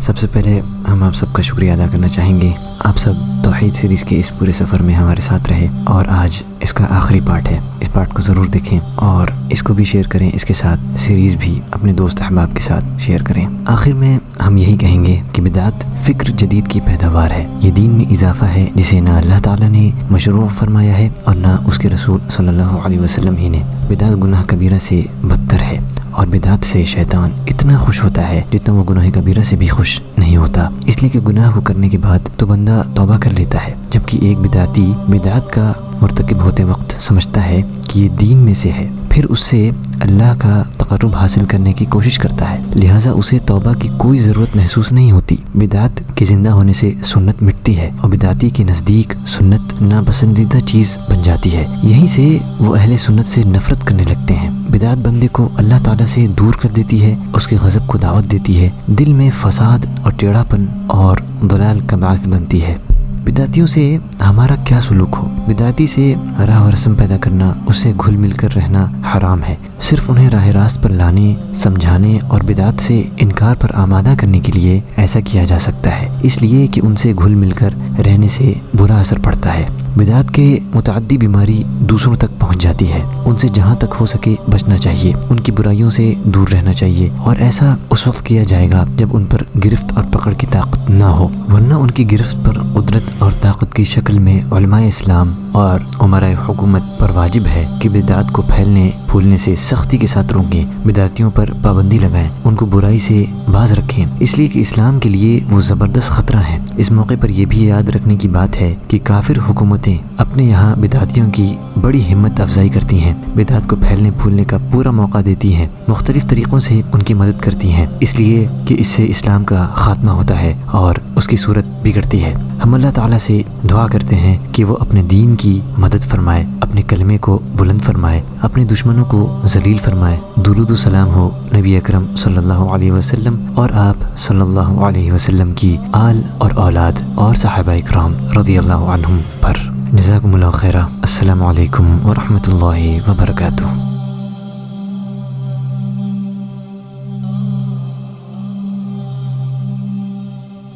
سب سے پہلے ہم آپ سب کا شکریہ ادا کرنا چاہیں گے. آپ سب توحید سیریز کے اس پورے سفر میں ہمارے ساتھ رہے اور آج اس کا آخری پارٹ ہے. اس پارٹ کو ضرور دیکھیں اور اس کو بھی شیئر کریں. اس کے ساتھ سیریز بھی اپنے دوست احباب کے ساتھ شیئر کریں. آخر میں ہم یہی کہیں گے کہ بدعت فکر جدید کی پیداوار ہے. یہ دین میں اضافہ ہے جسے نہ اللہ تعالیٰ نے مشروع فرمایا ہے اور نہ اس کے رسول صلی اللہ علیہ وسلم ہی نے. بدعت گناہ کبیرہ سے بدتر ہے اور بدعت سے شیطان اتنا خوش ہوتا ہے جتنا وہ گناہ کبیرہ سے بھی خوش نہیں ہوتا. اس لیے کہ گناہ کو کرنے کے بعد تو بندہ توبہ کر لیتا ہے، جبکہ ایک بدعتی بدعت کا مرتکب ہوتے وقت سمجھتا ہے کہ یہ دین میں سے ہے، پھر اس سے اللہ کا تقرب حاصل کرنے کی کوشش کرتا ہے، لہٰذا اسے توبہ کی کوئی ضرورت محسوس نہیں ہوتی. بدعت کے زندہ ہونے سے سنت مٹتی ہے اور بدعتی کے نزدیک سنت ناپسندیدہ چیز بن جاتی ہے. یہیں سے وہ اہل سنت سے نفرت کرنے لگتے ہیں. بدعت بندے کو اللہ تعالیٰ سے دور کر دیتی ہے، اس کے غضب کو دعوت دیتی ہے، دل میں فساد اور ٹیڑھا پن اور ضلال کا باعث بنتی ہے. بدعتیوں سے ہمارا کیا سلوک ہو؟ بدعتی سے راہ و رسم پیدا کرنا، اس سے گھل مل کر رہنا حرام ہے. صرف انہیں راہ راست پر لانے، سمجھانے اور بدعت سے انکار پر آمادہ کرنے کے لیے ایسا کیا جا سکتا ہے، اس لیے کہ ان سے گھل مل کر رہنے سے برا اثر پڑتا ہے. بدعت کے متعدی بیماری دوسروں تک پہنچ جاتی ہے. ان سے جہاں تک ہو سکے بچنا چاہیے، ان کی برائیوں سے دور رہنا چاہیے، اور ایسا اس وقت کیا جائے گا جب ان پر گرفت اور پکڑ کی طاقت نہ ہو، ورنہ ان کی گرفت پر قدرت اور طاقت کی شکل میں علماء اسلام اور عمرائے حکومت پر واجب ہے کہ بدعت کو پھیلنے پھولنے سے سختی کے ساتھ روکیں، بدعتیوں پر پابندی لگائیں، ان کو برائی سے باز رکھیں، اس لیے کہ اسلام کے لیے وہ زبردست خطرہ ہیں. اس موقع پر یہ بھی یاد رکھنے کی بات ہے کہ کافر حکومتیں اپنے یہاں بدعتیوں کی بڑی ہمت افزائی کرتی ہیں، بدعت کو پھیلنے پھولنے کا پورا موقع دیتی ہیں، مختلف طریقوں سے ان کی مدد کرتی ہیں، اس لیے کہ اس سے اسلام کا خاتمہ ہوتا ہے اور اس کی صورت بگڑتی ہے. ہم اللہ تعالیٰ سے دعا کرتے ہیں کہ وہ اپنے دین کی مدد فرمائے، اپنے کلمے کو بلند فرمائے، اپنے دشمنوں کو ذلیل فرمائے. درود و سلام ہو نبی اکرم صلی اللہ علیہ وسلم اور آپ صلی اللہ علیہ وسلم کی آل اور اولاد اور صحابہ اکرام رضی اللہ عنہم پر. جزاکم اللہ خیرہ. السلام علیکم ورحمۃ اللہ وبرکاتہ.